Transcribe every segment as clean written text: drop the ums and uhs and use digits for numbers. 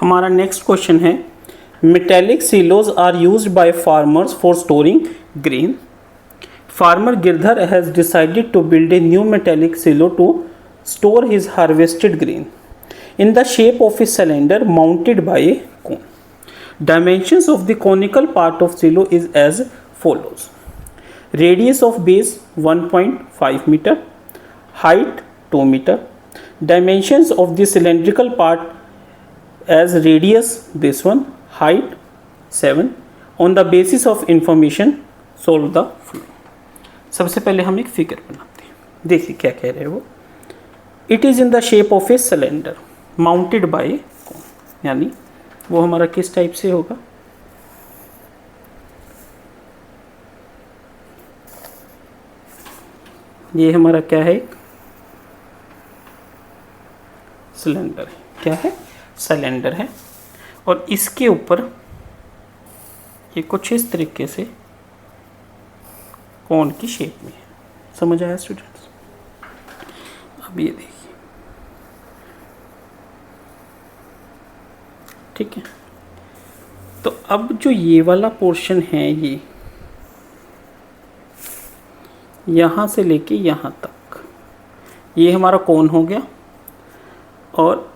हमारा next question है metallic silos are used by farmers for storing grain. Farmer Girdhar has decided to build a new metallic silo to store his harvested grain in the shape of a cylinder mounted by a cone. Dimensions of the conical part of silo is as follows. Radius of base 1.5 meter, height 2 meter. Dimensions of the cylindrical part as radius this one, height 7. On the basis of information solve the flow. सबसे पहले हम एक figure बनाते हैं. देखिए क्या कह रहे हैं वो. It is in the shape of a cylinder mounted by cone, यानी वो हमारा किस टाइप से होगा. ये हमारा क्या है, सिलेंडर है. क्या है, सिलेंडर है. और इसके ऊपर ये कुछ इस तरीके से कोन की शेप में है. समझ आया स्टूडेंट्स. अब ये देखिए, ठीक है. तो अब जो ये वाला पोर्शन है, ये यहाँ से लेके यहाँ तक ये हमारा कोन हो गया और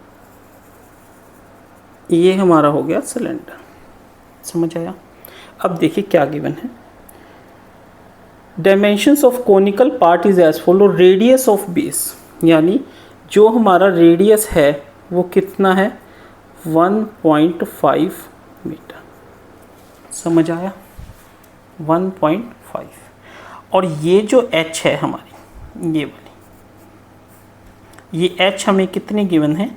ये हमारा हो गया सिलेंडर. समझ आया. अब देखिए क्या गिवन है. Dimensions of conical part is as follow. Radius of base, यानी जो हमारा रेडियस है वो कितना है, 1.5 मीटर. समझ आया, 1.5. और ये जो h है हमारी, ये वाली, ये h हमें कितने गिवन है,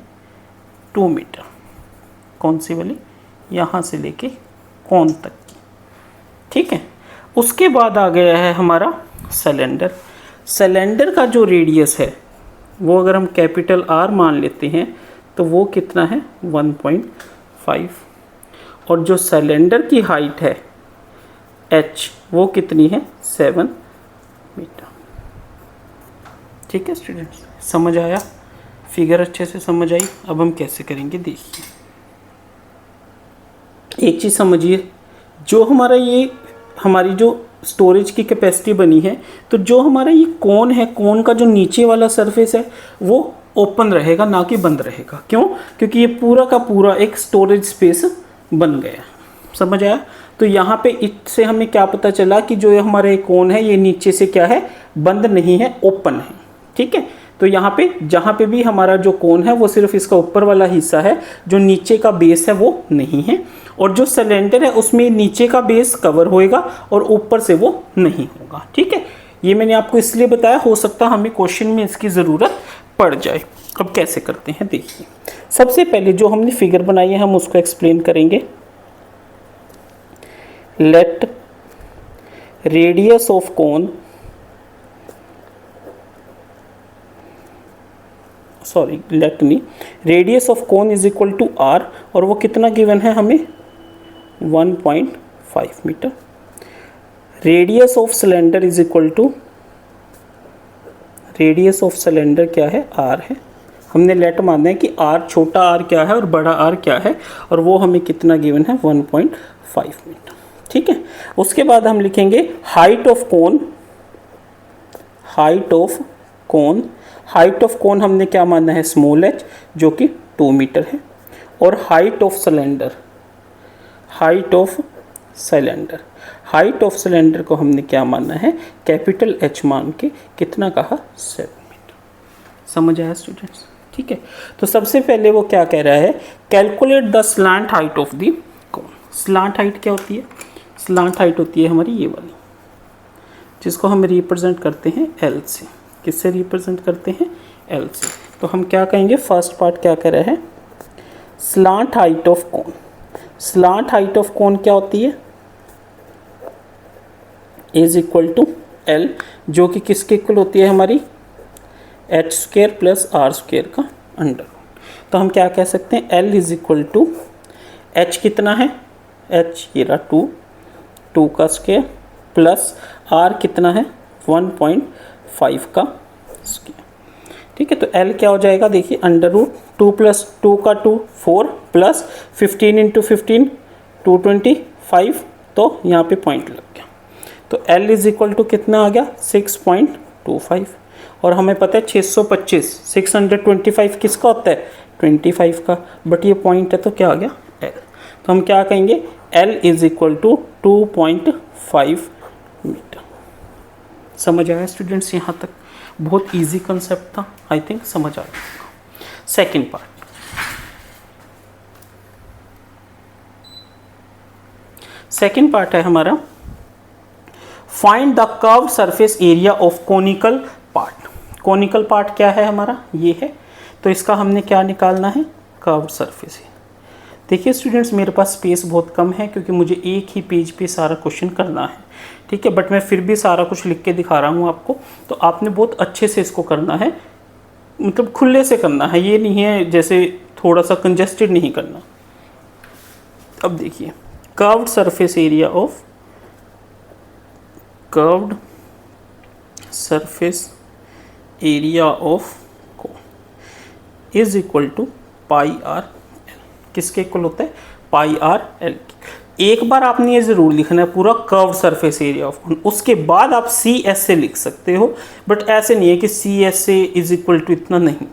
2 मीटर. कौन सी वाली, यहाँ से लेके कोन तक की. ठीक है. उसके बाद आ गया है हमारा सिलेंडर. सिलेंडर का जो रेडियस है वो अगर हम कैपिटल R मान लेते हैं तो वो कितना है, 1.5. और जो सिलेंडर की हाइट है h वो कितनी है, 7 मीटर. ठीक है स्टूडेंट्स, समझ आया. फिगर अच्छे से समझ आई. अब हम कैसे करेंगे देखिए. एक चीज़ समझिए, जो हमारा ये हमारी जो स्टोरेज की कैपेसिटी बनी है, तो जो हमारा ये कोन है, कोन का जो नीचे वाला सरफेस है वो ओपन रहेगा, ना कि बंद रहेगा. क्यों, क्योंकि ये पूरा का पूरा एक स्टोरेज स्पेस बन गया. समझ आया. तो यहाँ पे इससे हमें क्या पता चला कि जो ये हमारा ये कोन है ये नीचे से क्या है, बंद नहीं है, ओपन है. ठीक है. तो यहाँ पे जहाँ पे भी हमारा जो कोन है वो सिर्फ इसका ऊपर वाला हिस्सा है, जो नीचे का बेस है वो नहीं है. और जो सिलेंडर है उसमें नीचे का बेस कवर होएगा और ऊपर से वो नहीं होगा. ठीक है. ये मैंने आपको इसलिए बताया, हो सकता है हमें क्वेश्चन में इसकी ज़रूरत पड़ जाए. अब कैसे करते हैं देखिए. सबसे पहले जो हमने फिगर बनाई है हम उसको एक्सप्लेन करेंगे. Let radius of cone, sorry let नहीं, radius of cone is equal to R. और वो कितना गिवन है हमें, 1.5 metre. Radius of cylinder is equal to, radius of cylinder क्या है, R है. हमने लेट मानना है कि R, छोटा R क्या है और बड़ा R क्या है, और वो हमें कितना गिवन है, 1.5 मीटर. ठीक है. उसके बाद हम लिखेंगे height of cone. Height of cone, height of cone हमने क्या मानना है, स्मॉल h, जो कि 2 मीटर है. और height of cylinder, height of cylinder, height of cylinder को हमने क्या मानना है, कैपिटल H मान के कितना कहा, 7 मीटर. समझ आया स्टूडेंट्स. ठीक है. तो सबसे पहले वो क्या कह रहा है, calculate the slant height of the cone. Slant height क्या होती है, स्लांट हाइट होती है हमारी ये वाली, जिसको हम रिप्रेजेंट करते हैं L से. किससे रिप्रेजेंट करते हैं, L से. तो हम क्या कहेंगे, फर्स्ट पार्ट क्या कह रहा है, slant height of cone. Slant height of cone क्या होती है, इज इक्वल टू L, जो कि किसके इक्वल होती है हमारी, h² प्लस r² का अंडर. तो हम क्या कह सकते हैं, L is equal to h कितना है, h ये रहा 2 का स्क्वायर प्लस r कितना है, 1.5 का स्क्वायर. ठीक है. तो L क्या हो जाएगा, देखिए अंडर रूट 2 प्लस 2 का 2 4 प्लस 15 इंटू 15 225, तो यहाँ पे पॉइंट लग गया। तो L इज इक्वल टू कितना आ गया 6.25, और हमें पता है 625 625 किसका होता है 25 का, बट ये पॉइंट है तो क्या आ गया L। तो हम क्या कहेंगे L is equal to 2.5 metre. समझ आया स्टूडेंट्स? यहाँ तक बहुत इजी कंसेप्ट था, आई थिंक समझ आ गया। सेकेंड पार्ट, सेकेंड पार्ट है हमारा find the curved surface area of conical part. Conical part क्या है हमारा, ये है, तो इसका हमने क्या निकालना है कर्व्ड सरफेस। देखिए स्टूडेंट्स, मेरे पास स्पेस बहुत कम है क्योंकि मुझे एक ही पेज पे सारा क्वेश्चन करना है, ठीक है, बट मैं फिर भी सारा कुछ लिख के दिखा रहा हूँ आपको, तो आपने बहुत अच्छे से इसको करना है, मतलब खुले से करना है, ये नहीं है जैसे थोड़ा सा कंजेस्टेड नहीं करना। अब देखिए curved surface area of, curved surface area of is equal to pi R L. किसके इक्वल होता है पाई आर एल। एक बार आपने ये जरूर लिखना है पूरा curved surface area of cone, उसके बाद आप सी एस से लिख सकते हो, बट ऐसे नहीं है कि सी एस से इज इक्वल टू इतना, नहीं,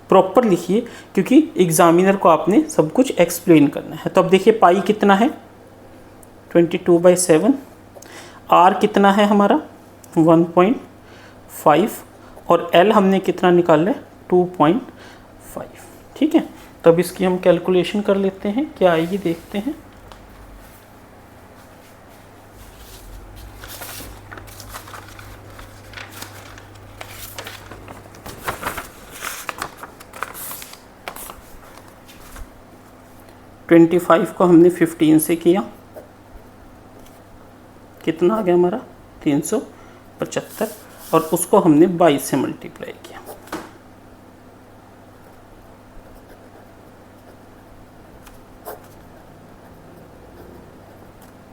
प्रॉपर लिखिए क्योंकि एग्जामिनर को आपने सब कुछ एक्सप्लेन करना है। तो अब देखिए पाई कितना है 22/7, आर कितना है हमारा 1.5, और एल हमने कितना निकाला है 2.5, ठीक है। तब इसकी हम कैलकुलेशन कर लेते हैं, क्या आएगी देखते हैं। ट्वेंटी 25 को हमने 15 से किया, कितना आ गया हमारा 375, और उसको हमने 22 से मल्टीप्लाई किया,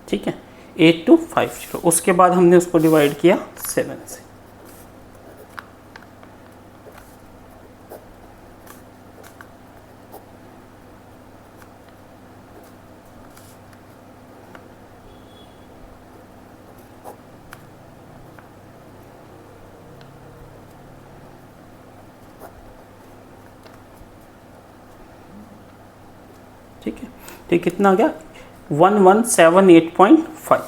ठीक है 8250। उसके बाद हमने उसको डिवाइड किया 7 से, ठीक है। तो कितना आ गया 1178.5,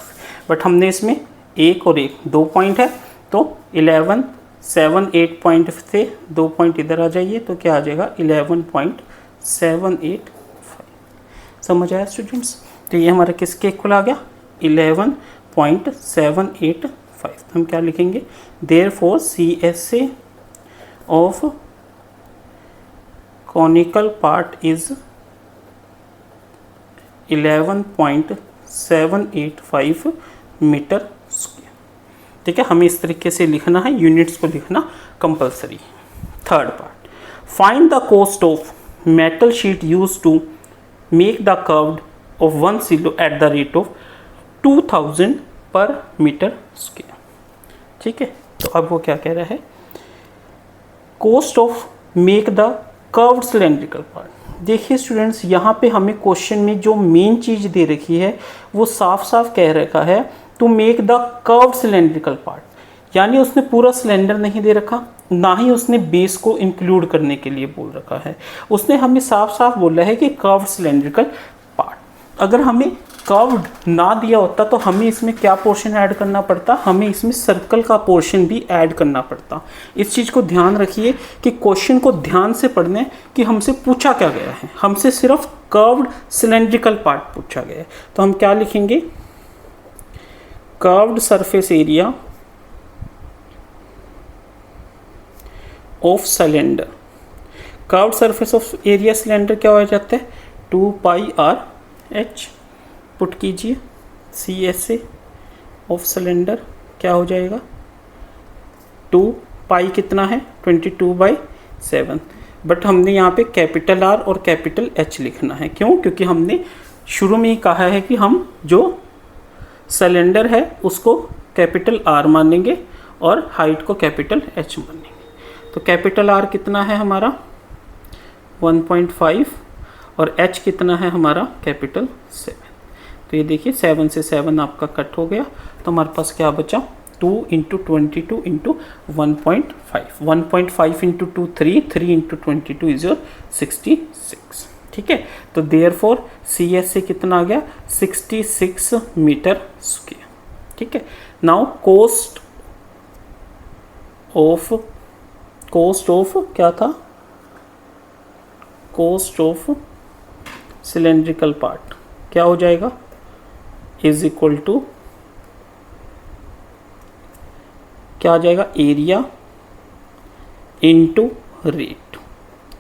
बट हमने इसमें एक और एक 2 पॉइंट है, तो 1178 से 2 पॉइंट इधर आ जाइए, तो क्या आ जाएगा 11.785। समझ आया स्टूडेंट्स? तो ये हमारा किसके इक्वल आ गया 11.785। तो हम क्या लिखेंगे, therefore CSA of conical part is 11.785 metre square, ठीक है। हमें इस तरीके से लिखना है, यूनिट्स को लिखना compulsory. Third part, find the cost of metal sheet use to make the curved of 1 silo at the rate of 2000 per metre square, ठीक है। तो अब वो क्या कह रहा है, cost of make the curved cylindrical part. देखिए स्टूडेंट्स, यहाँ पे हमें क्वेश्चन में जो मेन चीज़ दे रखी है वो साफ साफ कह रखा है to make the curved cylindrical part, यानी उसने पूरा सिलेंडर नहीं दे रखा, ना ही उसने बेस को इंक्लूड करने के लिए बोल रखा है। उसने हमें साफ साफ बोला है कि कर्व्ड सिलेंड्रिकल पार्ट। अगर हमें कर्व्ड ना दिया होता तो हमें इसमें क्या पोर्शन ऐड करना पड़ता, हमें इसमें सर्कल का पोर्शन भी ऐड करना पड़ता। इस चीज़ को ध्यान रखिए कि क्वेश्चन को ध्यान से पढ़ने कि हमसे पूछा क्या गया है, हमसे सिर्फ कर्व्ड सिलेंड्रिकल पार्ट पूछा गया है। तो हम क्या लिखेंगे, curved surface area of cylinder. Curved surface of area cylinder क्या हो जाता है 2πr/h। पुट कीजिए CSA ऑफ सिलेंडर क्या हो जाएगा 2 पाई कितना है 22/7, बट हमने यहाँ पे कैपिटल R और कैपिटल H लिखना है। क्यों? क्योंकि हमने शुरू में ही कहा है कि हम जो सिलेंडर है उसको कैपिटल R मानेंगे और हाइट को कैपिटल H मानेंगे। तो कैपिटल R कितना है हमारा 1.5 और h कितना है हमारा कैपिटल 7। तो ये देखिए 7 से 7 आपका कट हो गया, तो हमारे पास क्या बचा 2 into 22 into 1.5, 1.5 into 2 3, 3 into 22 is your 66। ठीक है, तो देयरफॉर सी एस से कितना आ गया 66 मीटर स्क्वायर। ठीक है, नाउ कोस्ट ऑफ क्या था, कोस्ट ऑफ सिलेंड्रिकल पार्ट क्या हो जाएगा इज इक्वल टू क्या आ जाएगा एरिया इनटू रेट,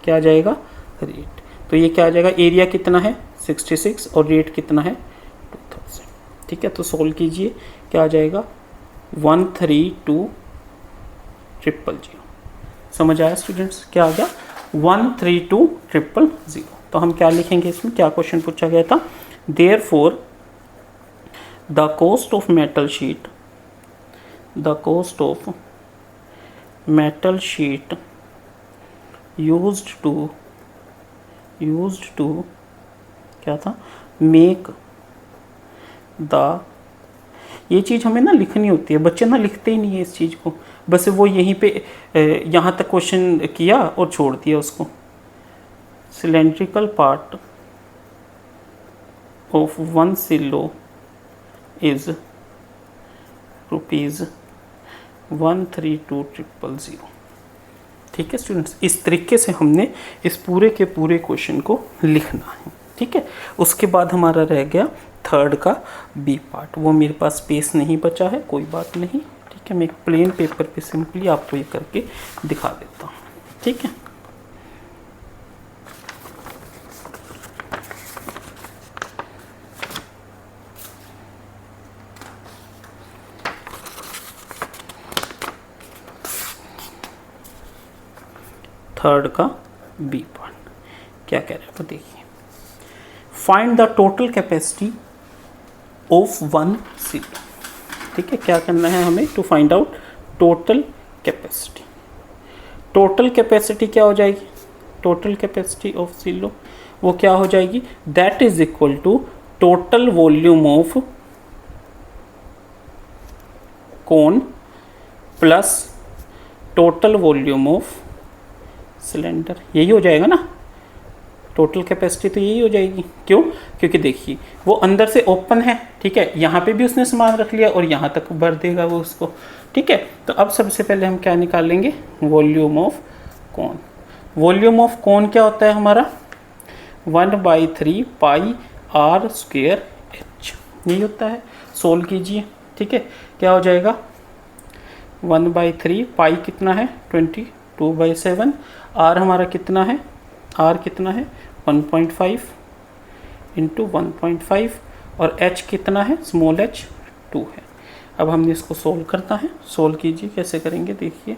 क्या आ जाएगा रेट। तो ये क्या आ जाएगा, एरिया कितना है 66 और रेट कितना है 2000। ठीक है, तो सोल्व कीजिए, क्या आ जाएगा 132,000। समझ आया स्टूडेंट्स, क्या आ गया 132,000। तो हम क्या लिखेंगे इसमें, क्या क्वेश्चन पूछा गया था, therefore the cost of metal sheet, the cost of metal sheet used to क्या था मेक द, ये चीज़ हमें ना लिखनी होती है, बच्चे ना लिखते ही नहीं है इस चीज़ को, बस वो यहीं पे यहाँ तक क्वेश्चन किया और छोड़ दिया उसको। Cylindrical part of 1 silo is ₹132,000। ठीक है स्टूडेंट्स, इस तरीके से हमने इस पूरे के पूरे क्वेश्चन को लिखना है। ठीक है, उसके बाद हमारा रह गया थर्ड का बी पार्ट, वो मेरे पास स्पेस नहीं बचा है, कोई बात नहीं। ठीक है, मैं एक प्लेन पेपर पे सिंपली आपको ये करके दिखा देता हूँ। ठीक है, थर्ड का बी पार्ट क्या कह रहे हैं, देखिए find the total capacity of 1 silo. ठीक है, क्या करना है हमें, to find out total capacity. Total capacity क्या हो जाएगी, टोटल कैपेसिटी ऑफ सिलो वो क्या हो जाएगी, that is equal to total volume of cone plus total volume of cylinder, यही हो जाएगा ना टोटल कैपेसिटी, तो यही हो जाएगी। क्यों, क्योंकि देखिए वो अंदर से ओपन है। ठीक है, यहाँ पे भी उसने सामान रख लिया और यहाँ तक भर देगा वो उसको। ठीक है, तो अब सबसे पहले हम क्या निकालेंगे, volume of cone. Volume of कोन क्या होता है हमारा 1/3 पाई r स्क्वायर h, यही होता है। सोल्व कीजिए। ठीक है, क्या हो जाएगा 1/3 पाई कितना है 22/7, r हमारा कितना है, r कितना है 1.5 इंटू 1.5 और h कितना है स्मॉल h 2 है। अब हमने इसको सोल्व करना है, सोल्व कीजिए, कैसे करेंगे देखिए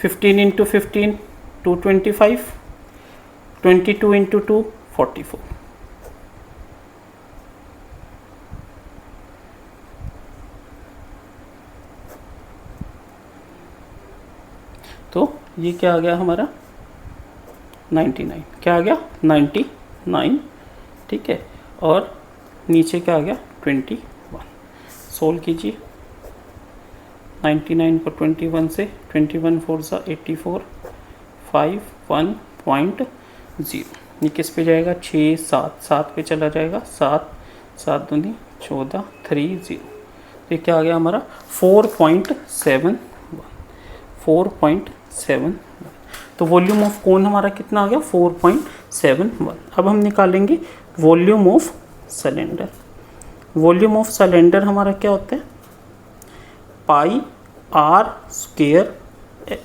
15 इंटू 15 225, 22 इंटू 2 44। तो ये क्या आ गया हमारा 99, क्या आ गया 99। ठीक है, और नीचे क्या आ गया 21। सोल्व कीजिए 99 को 21 से, 21 4 सा 84, 5 1.0। ये किस पे जाएगा 6 7 7 पे चला जाएगा, 7 7 दूनी 14 3 0। तो ये क्या आ गया हमारा 4.71, 4.71। तो वॉल्यूम ऑफ कोन हमारा कितना आ गया 4.71। अब हम निकालेंगे volume of cylinder. Volume of cylinder हमारा क्या होता है पाई r स्क्वायर h।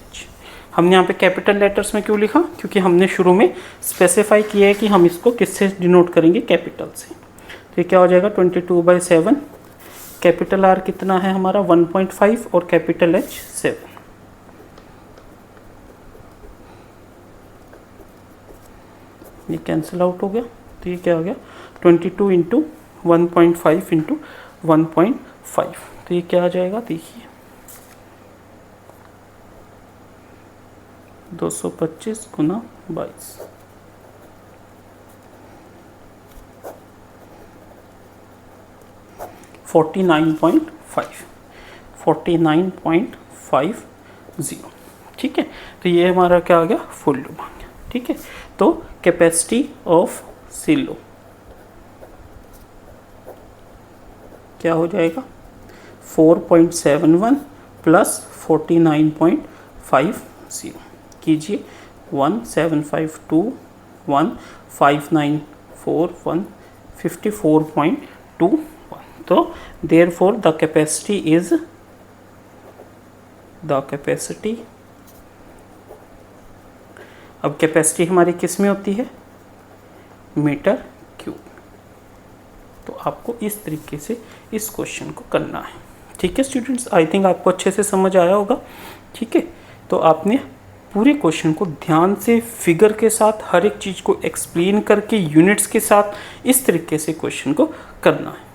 हमने यहाँ पे कैपिटल लेटर्स में क्यों लिखा, क्योंकि हमने शुरू में स्पेसिफाई किया है कि हम इसको किससे डिनोट करेंगे, कैपिटल से। तो ये क्या हो जाएगा 22/7, कैपिटल R कितना है हमारा 1.5 और कैपिटल H 7। ये कैंसिल आउट हो गया, तो ये क्या हो गया 22 इंटू 1.5 इंटू 1.5। तो ये क्या आ जाएगा देखिए 225 गुना 22, 49.50। ठीक है, तो ये हमारा क्या आ गया, फुल लूप आ गया। ठीक है, तो कैपेसिटी ऑफ सिलो क्या हो जाएगा, 4.71 प्लस 49.50 कीजिए, 17521594 154.21। तो therefore the capacity is, the capacity, अब कैपेसिटी हमारी किस में होती है, मीटर क्यूब। तो आपको इस तरीके से इस क्वेश्चन को करना है। ठीक है स्टूडेंट्स, आई थिंक आपको अच्छे से समझ आया होगा। ठीक है, तो आपने पूरे क्वेश्चन को ध्यान से फिगर के साथ हर एक चीज़ को एक्सप्लेन करके यूनिट्स के साथ इस तरीके से क्वेश्चन को करना है।